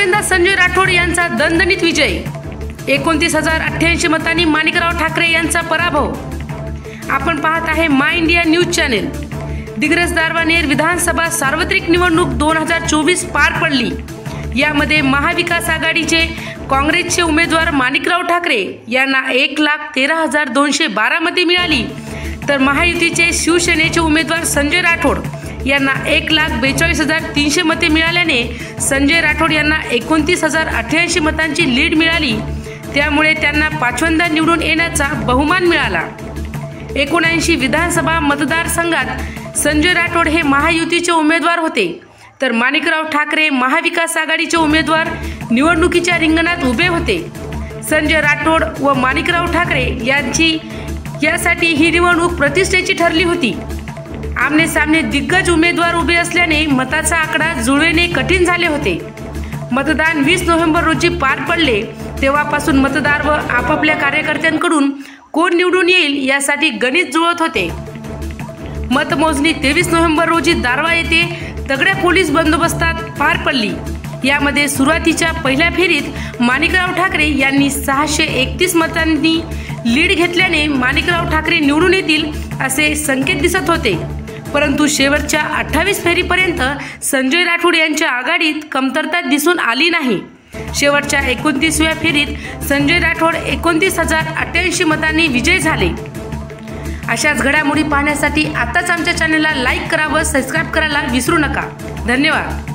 शुभेंदा संजय राठोड यांचा दणदणीत विजय। 29,088 मतांनी माणिकराव ठाकरे यांचा पराभव। आपण पाहत आहे माय इंडिया न्यूज चॅनेल। दिग्रस दारव्हानेर विधानसभा सार्वत्रिक निवडणूक 2024 पार पडली। यामध्ये महाविकास आघाडीचे काँग्रेसचे उमेदवार माणिकराव ठाकरे यांना 1,13,212 मते मिळाली, तर महायुतीचे शिवसेनेचे उमेदवार संजय राठोड यांना 1,42,300 मते मिळाल्याने संजय राठोड यांना 29,088 मतांची लीड मिळाली। त्यामुळे त्यांना पाचव्यांदा निवडून येण्याचा बहुमान मिळाला। 79 विधानसभा मतदारसंघात संजय राठोड हे महायुतीचे उमेदवार होते, तर माणिकराव ठाकरे महाविकास आघाडीचे उमेदवार निवडणुकीच्या रिंगणात उभे होते। संजय राठोड व माणिकराव ठाकरे यासाठी ही निवडणूक प्रतिष्ठेची ठरली होती। आमने सामने दिग्गज उमेदवार उभे असल्याने मताचा आकडा जुळवणे कठीण झाले होते। मतदान 20 नोव्हेंबर रोजी पार पडले, तेव्हापासून मतदार व आपापल्या कार्यकर्त्यांकडून कोण निवडून येईल यासाठी गणित जुळत होते। मतमोजणी 23 नोव्हेंबर रोजी दारव्हा येथे तगड्या पोलीस बंदोबस्तात पार पडली। यामध्ये सुरुवातीच्या पहिल्या फेरीत माणिकराव ठाकरे यांनी 631 मतांनी लीड घेतल्याने माणिकराव ठाकरे निवडून येतील असे संकेत दिसत होते, परंतु शेवटच्या 28 फेरीपर्यंत संजय राठोड यांच्या आघाडीत कमतरता दिसून आली नाही। शेवटच्या 29व्या फेरीत संजय राठोड 29,088 मतांनी विजयी झाले। अशाच घडामोडी पाहण्यासाठी आताच आमच्या चॅनलला लाईक करा व सबस्क्राईब करायला विसरू नका। धन्यवाद।